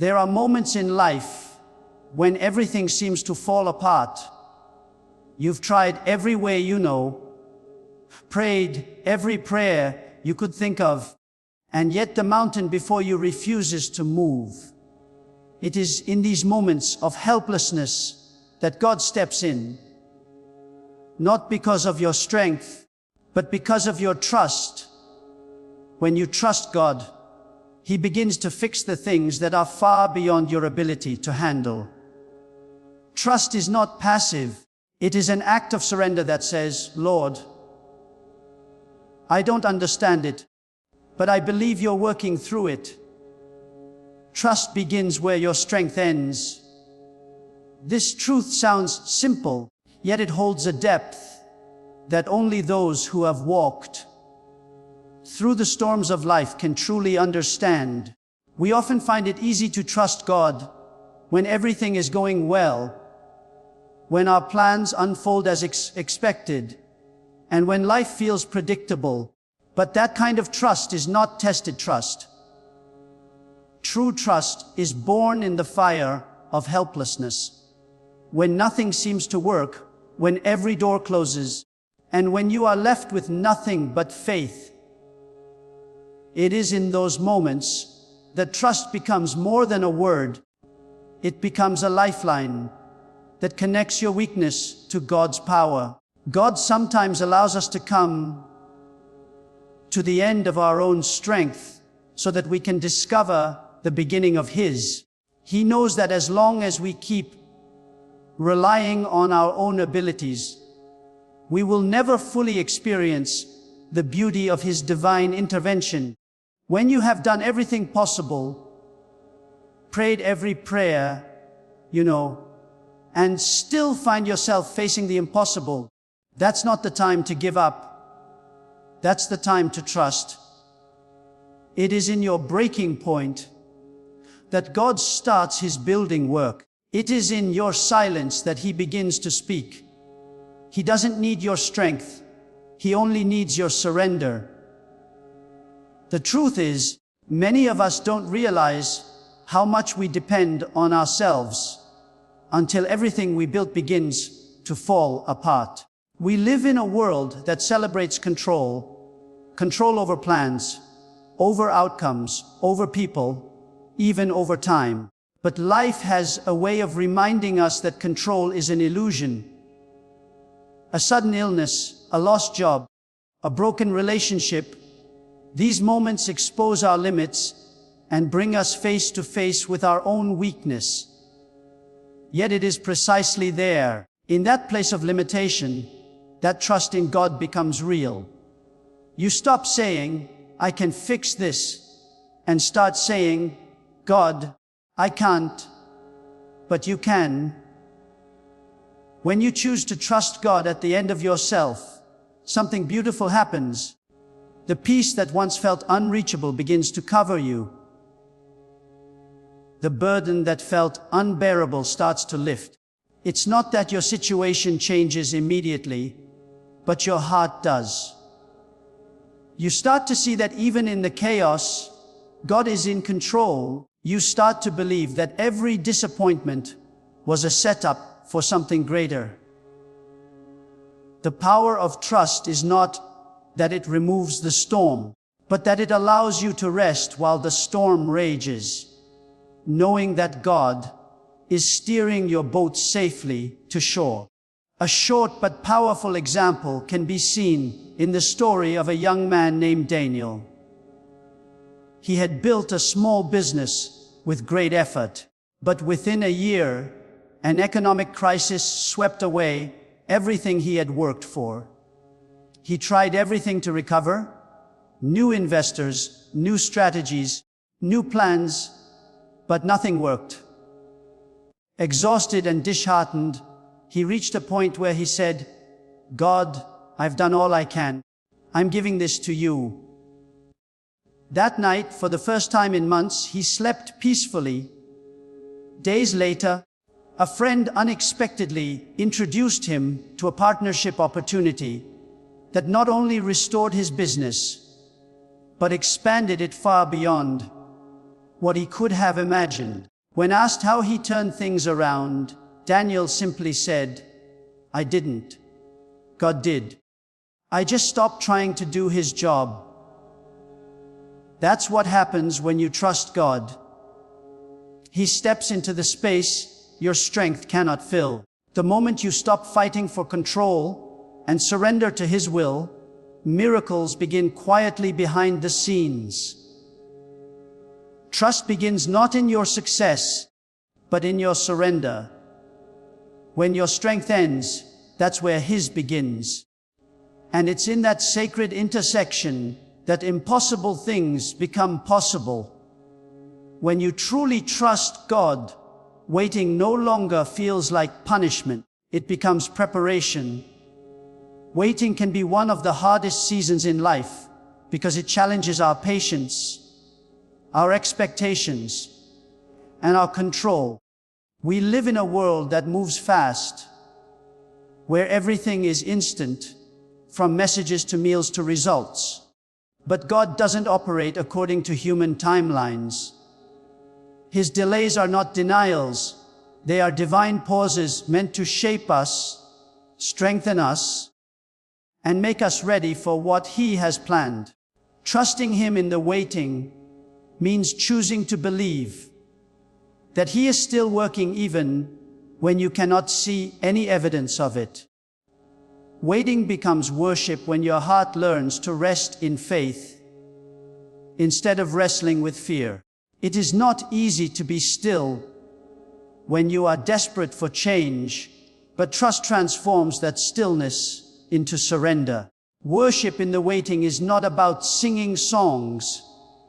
There are moments in life when everything seems to fall apart. You've tried every way you know, prayed every prayer you could think of, and yet the mountain before you refuses to move. It is in these moments of helplessness that God steps in, not because of your strength, but because of your trust. When you trust God, He begins to fix the things that are far beyond your ability to handle. Trust is not passive. It is an act of surrender that says, Lord, I don't understand it, but I believe you're working through it. Trust begins where your strength ends. This truth sounds simple, yet it holds a depth that only those who have walked through the storms of life can truly understand. We often find it easy to trust God when everything is going well, when our plans unfold as expected, and when life feels predictable. But that kind of trust is not tested trust. True trust is born in the fire of helplessness. When nothing seems to work, when every door closes, and when you are left with nothing but faith. It is in those moments that trust becomes more than a word. It becomes a lifeline that connects your weakness to God's power. God sometimes allows us to come to the end of our own strength so that we can discover the beginning of His. He knows that as long as we keep relying on our own abilities, we will never fully experience the beauty of His divine intervention. When you have done everything possible, prayed every prayer, and still find yourself facing the impossible, that's not the time to give up. That's the time to trust. It is in your breaking point that God starts His building work. It is in your silence that He begins to speak. He doesn't need your strength. He only needs your surrender. The truth is, many of us don't realize how much we depend on ourselves until everything we built begins to fall apart. We live in a world that celebrates control over plans, over outcomes, over people, even over time. But life has a way of reminding us that control is an illusion. A sudden illness, a lost job, a broken relationship, these moments expose our limits and bring us face to face with our own weakness. Yet it is precisely there, in that place of limitation, that trust in God becomes real. You stop saying, I can fix this, and start saying, God, I can't, but you can. When you choose to trust God at the end of yourself, something beautiful happens. The peace that once felt unreachable begins to cover you. The burden that felt unbearable starts to lift. It's not that your situation changes immediately, but your heart does. You start to see that even in the chaos, God is in control. You start to believe that every disappointment was a setup for something greater. The power of trust is not that it removes the storm, but that it allows you to rest while the storm rages, knowing that God is steering your boat safely to shore. A short but powerful example can be seen in the story of a young man named Daniel. He had built a small business with great effort, but within a year, an economic crisis swept away everything he had worked for. He tried everything to recover, new investors, new strategies, new plans, but nothing worked. Exhausted and disheartened, he reached a point where he said, God, I've done all I can. I'm giving this to you. That night, for the first time in months, he slept peacefully. Days later, a friend unexpectedly introduced him to a partnership opportunity that not only restored his business, but expanded it far beyond what he could have imagined. When asked how he turned things around, Daniel simply said, "I didn't. God did. I just stopped trying to do his job." That's what happens when you trust God. He steps into the space your strength cannot fill. The moment you stop fighting for control and surrender to his will, miracles begin quietly behind the scenes. Trust begins not in your success, but in your surrender. When your strength ends, that's where his begins. And it's in that sacred intersection that impossible things become possible. When you truly trust God, waiting no longer feels like punishment. It becomes preparation. Waiting can be one of the hardest seasons in life because it challenges our patience, our expectations, and our control. We live in a world that moves fast, where everything is instant, from messages to meals to results. But God doesn't operate according to human timelines. His delays are not denials. They are divine pauses meant to shape us, strengthen us, and make us ready for what he has planned. Trusting him in the waiting means choosing to believe that he is still working even when you cannot see any evidence of it. Waiting becomes worship when your heart learns to rest in faith instead of wrestling with fear. It is not easy to be still when you are desperate for change, but trust transforms that stillness into surrender. Worship in the waiting is not about singing songs.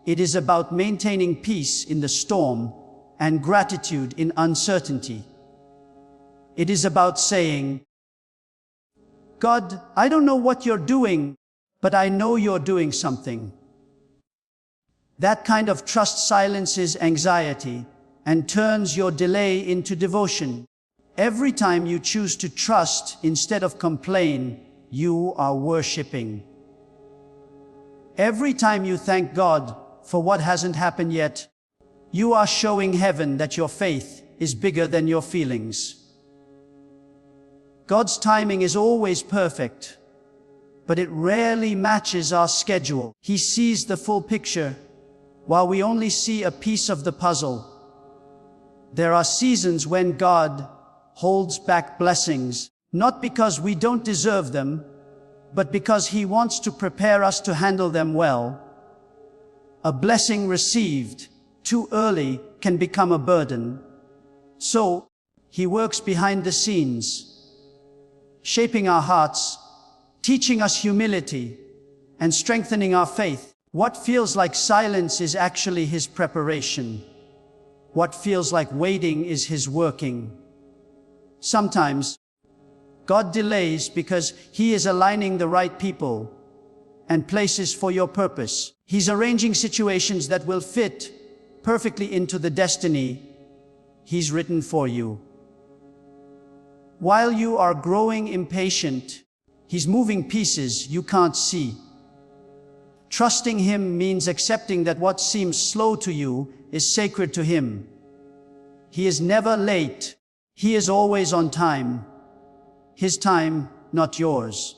It is about maintaining peace in the storm and gratitude in uncertainty. It is about saying, "God, I don't know what you're doing, but I know you're doing something." That kind of trust silences anxiety and turns your delay into devotion. Every time you choose to trust instead of complain, you are worshiping. Every time you thank God for what hasn't happened yet, you are showing heaven that your faith is bigger than your feelings. God's timing is always perfect, but it rarely matches our schedule. He sees the full picture, while we only see a piece of the puzzle. There are seasons when God holds back blessings, not because we don't deserve them, but because he wants to prepare us to handle them well. A blessing received too early can become a burden. So, he works behind the scenes, shaping our hearts, teaching us humility, and strengthening our faith. What feels like silence is actually his preparation. What feels like waiting is his working. Sometimes, God delays because he is aligning the right people and places for your purpose. He's arranging situations that will fit perfectly into the destiny he's written for you. While you are growing impatient, he's moving pieces you can't see. Trusting him means accepting that what seems slow to you is sacred to him. He is never late. He is always on time. His time, not yours.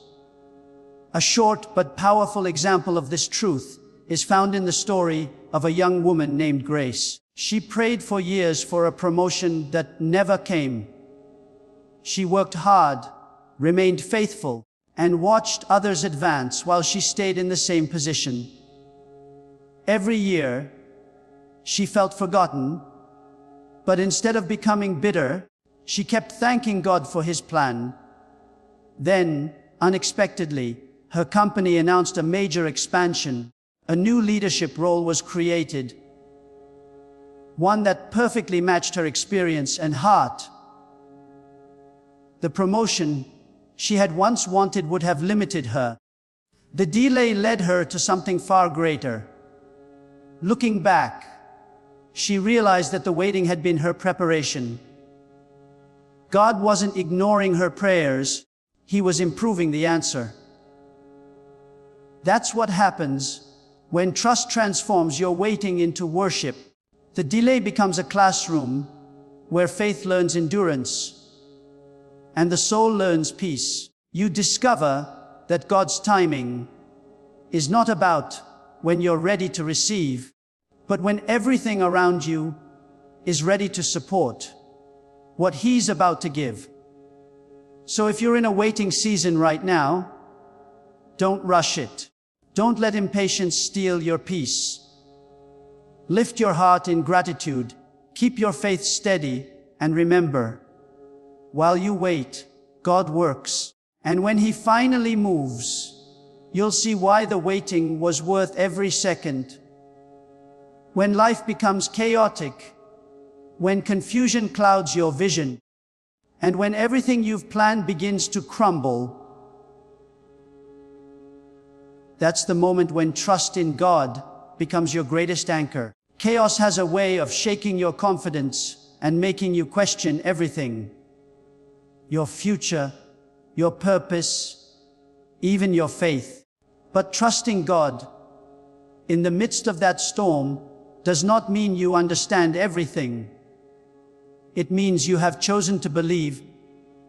A short but powerful example of this truth is found in the story of a young woman named Grace. She prayed for years for a promotion that never came. She worked hard, remained faithful, and watched others advance while she stayed in the same position. Every year, she felt forgotten, but instead of becoming bitter, she kept thanking God for his plan. Then, unexpectedly, her company announced a major expansion. A new leadership role was created, one that perfectly matched her experience and heart. The promotion she had once wanted would have limited her. The delay led her to something far greater. Looking back, she realized that the waiting had been her preparation. God wasn't ignoring her prayers, he was improving the answer. That's what happens when trust transforms your waiting into worship. The delay becomes a classroom where faith learns endurance and the soul learns peace. You discover that God's timing is not about when you're ready to receive, but when everything around you is ready to support what He's about to give. So if you're in a waiting season right now, don't rush it. Don't let impatience steal your peace. Lift your heart in gratitude, keep your faith steady, and remember, while you wait, God works. And when He finally moves, you'll see why the waiting was worth every second. When life becomes chaotic, when confusion clouds your vision, and when everything you've planned begins to crumble, that's the moment when trust in God becomes your greatest anchor. Chaos has a way of shaking your confidence and making you question everything. Your future, your purpose, even your faith. But trusting God in the midst of that storm does not mean you understand everything. It means you have chosen to believe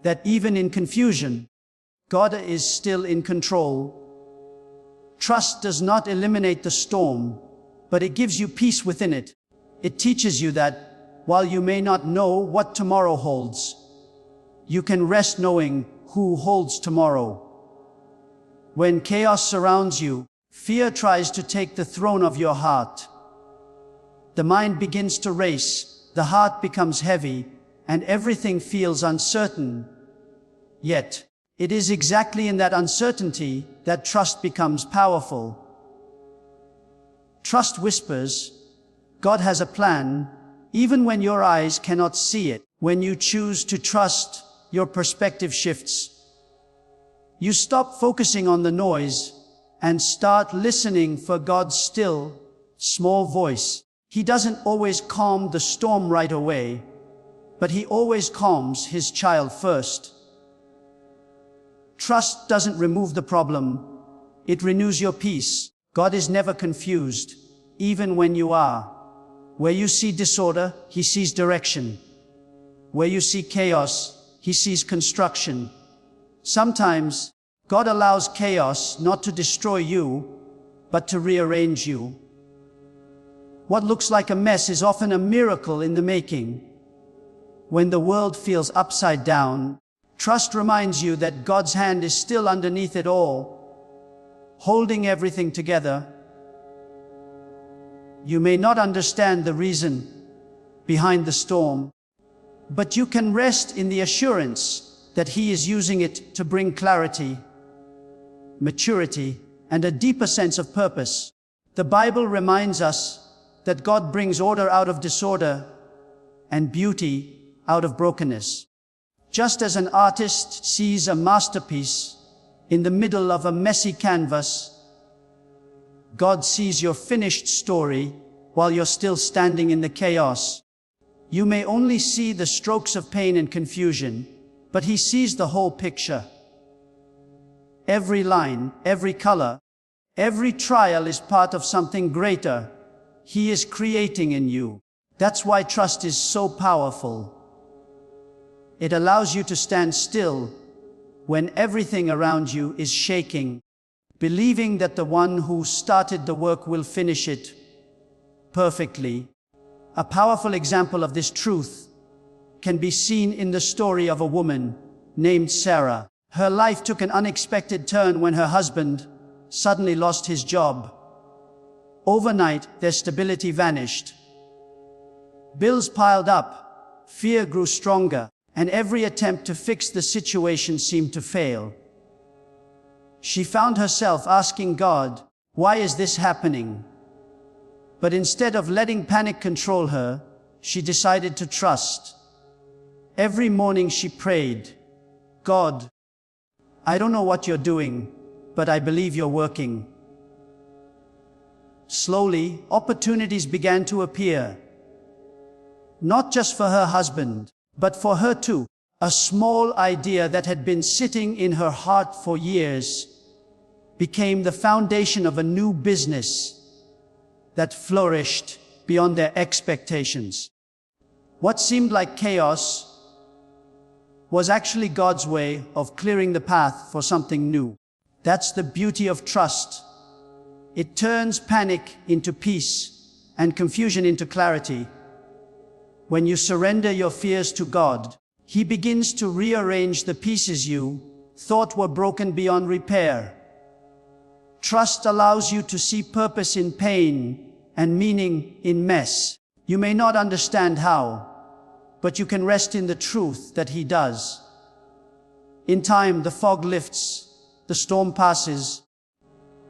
that even in confusion, God is still in control. Trust does not eliminate the storm, but it gives you peace within it. It teaches you that while you may not know what tomorrow holds, you can rest knowing who holds tomorrow. When chaos surrounds you, fear tries to take the throne of your heart. The mind begins to race, the heart becomes heavy, and everything feels uncertain. Yet, it is exactly in that uncertainty that trust becomes powerful. Trust whispers, God has a plan, even when your eyes cannot see it. When you choose to trust, your perspective shifts. You stop focusing on the noise and start listening for God's still, small voice. He doesn't always calm the storm right away, but He always calms His child first. Trust doesn't remove the problem, it renews your peace. God is never confused, even when you are. Where you see disorder, He sees direction. Where you see chaos, He sees construction. Sometimes, God allows chaos not to destroy you, but to rearrange you. What looks like a mess is often a miracle in the making. When the world feels upside down, trust reminds you that God's hand is still underneath it all, holding everything together. You may not understand the reason behind the storm, but you can rest in the assurance that He is using it to bring clarity, maturity, and a deeper sense of purpose. The Bible reminds us that God brings order out of disorder and beauty out of brokenness. Just as an artist sees a masterpiece in the middle of a messy canvas, God sees your finished story while you're still standing in the chaos. You may only see the strokes of pain and confusion, but He sees the whole picture. Every line, every color, every trial is part of something greater He is creating in you. That's why trust is so powerful. It allows you to stand still when everything around you is shaking, believing that the one who started the work will finish it perfectly. A powerful example of this truth can be seen in the story of a woman named Sarah. Her life took an unexpected turn when her husband suddenly lost his job. Overnight, their stability vanished. Bills piled up, fear grew stronger, and every attempt to fix the situation seemed to fail. She found herself asking God, "Why is this happening?" But instead of letting panic control her, she decided to trust. Every morning she prayed, "God, I don't know what you're doing, but I believe you're working." Slowly, opportunities began to appear. Not just for her husband, but for her too. A small idea that had been sitting in her heart for years became the foundation of a new business that flourished beyond their expectations. What seemed like chaos was actually God's way of clearing the path for something new. That's the beauty of trust. It turns panic into peace and confusion into clarity. When you surrender your fears to God, He begins to rearrange the pieces you thought were broken beyond repair. Trust allows you to see purpose in pain and meaning in mess. You may not understand how, but you can rest in the truth that He does. In time, the fog lifts, the storm passes,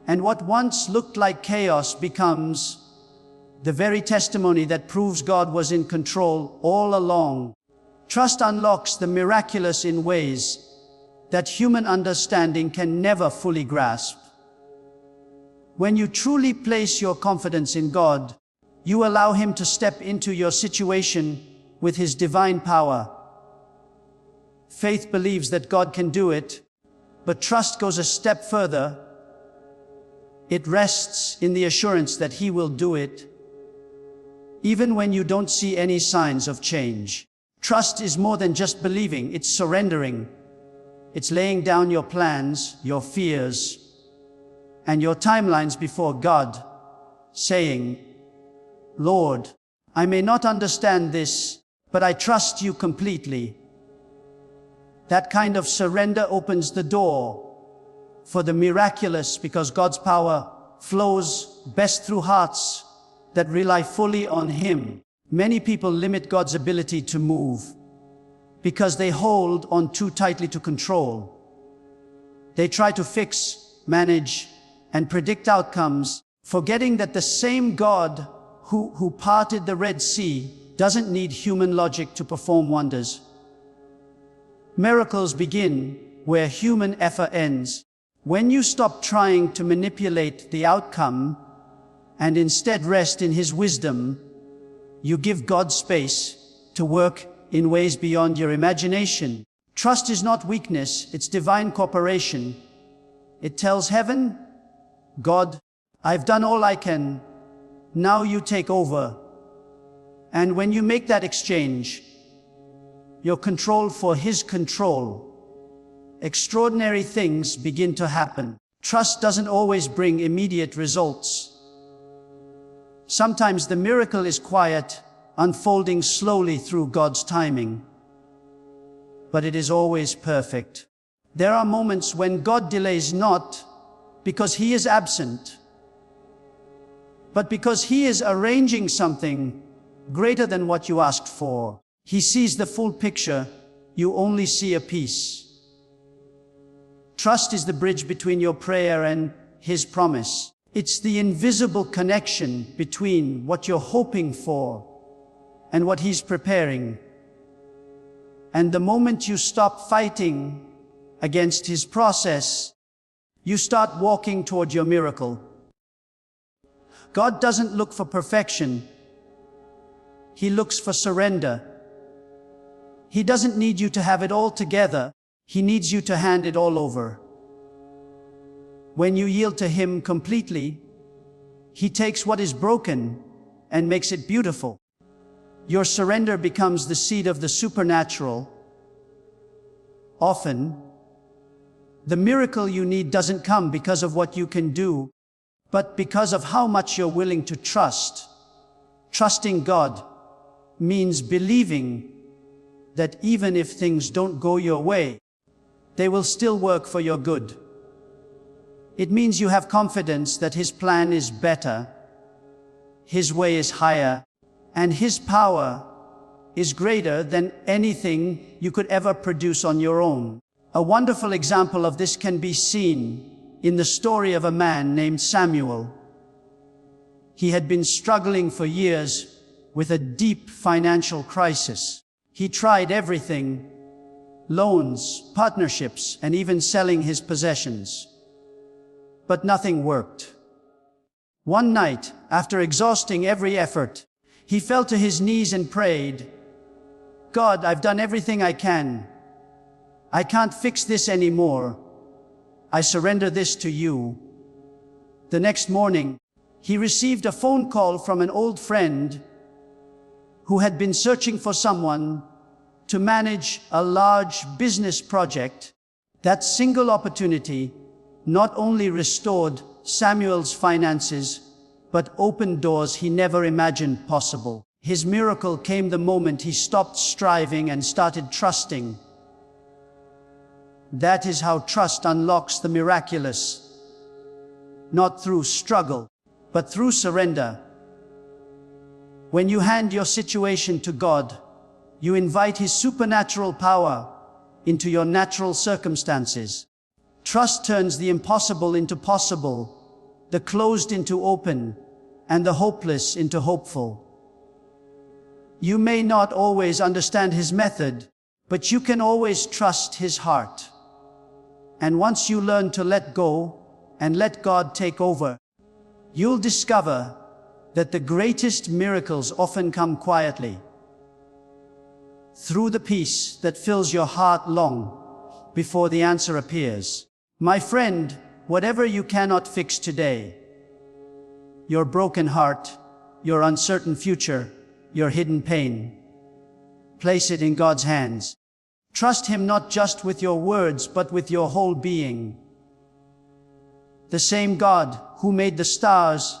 and what once looked like chaos becomes the very testimony that proves God was in control all along. Trust unlocks the miraculous in ways that human understanding can never fully grasp. When you truly place your confidence in God, you allow Him to step into your situation with His divine power. Faith believes that God can do it, but trust goes a step further. It rests in the assurance that He will do it, even when you don't see any signs of change. Trust is more than just believing, it's surrendering. It's laying down your plans, your fears, and your timelines before God, saying, Lord, I may not understand this, but I trust you completely. That kind of surrender opens the door for the miraculous, because God's power flows best through hearts that rely fully on Him. Many people limit God's ability to move because they hold on too tightly to control. They try to fix, manage, and predict outcomes, forgetting that the same God who parted the Red Sea doesn't need human logic to perform wonders. Miracles begin where human effort ends. When you stop trying to manipulate the outcome and instead rest in His wisdom, you give God space to work in ways beyond your imagination. Trust is not weakness, it's divine cooperation. It tells heaven, God, I've done all I can, now you take over. And when you make that exchange, you're controlled for His control. Extraordinary things begin to happen. Trust doesn't always bring immediate results. Sometimes the miracle is quiet, unfolding slowly through God's timing. But it is always perfect. There are moments when God delays not because He is absent, but because He is arranging something greater than what you asked for. He sees the full picture, you only see a piece. Trust is the bridge between your prayer and His promise. It's the invisible connection between what you're hoping for and what He's preparing. And the moment you stop fighting against His process, you start walking toward your miracle. God doesn't look for perfection. He looks for surrender. He doesn't need you to have it all together. He needs you to hand it all over. When you yield to Him completely, He takes what is broken and makes it beautiful. Your surrender becomes the seed of the supernatural. Often, the miracle you need doesn't come because of what you can do, but because of how much you're willing to trust. Trusting God means believing that even if things don't go your way, they will still work for your good. It means you have confidence that His plan is better, His way is higher, and His power is greater than anything you could ever produce on your own. A wonderful example of this can be seen in the story of a man named Samuel. He had been struggling for years with a deep financial crisis. He tried everything: loans, partnerships, and even selling his possessions. But nothing worked. One night, after exhausting every effort, he fell to his knees and prayed, God, I've done everything I can. I can't fix this anymore. I surrender this to you. The next morning, he received a phone call from an old friend who had been searching for someone to manage a large business project. That single opportunity not only restored Samuel's finances, but opened doors he never imagined possible. His miracle came the moment he stopped striving and started trusting. That is how trust unlocks the miraculous. Not through struggle, but through surrender. When you hand your situation to God, you invite His supernatural power into your natural circumstances. Trust turns the impossible into possible, the closed into open, and the hopeless into hopeful. You may not always understand His method, but you can always trust His heart. And once you learn to let go and let God take over, you'll discover that the greatest miracles often come quietly, through the peace that fills your heart long before the answer appears. My friend, whatever you cannot fix today, your broken heart, your uncertain future, your hidden pain, place it in God's hands. Trust Him not just with your words, but with your whole being. The same God who made the stars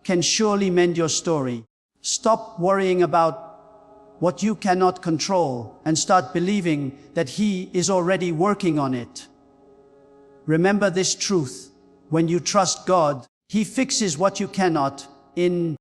can surely mend your story. Stop worrying about what you cannot control and start believing that He is already working on it. Remember this truth: when you trust God, He fixes what you cannot. In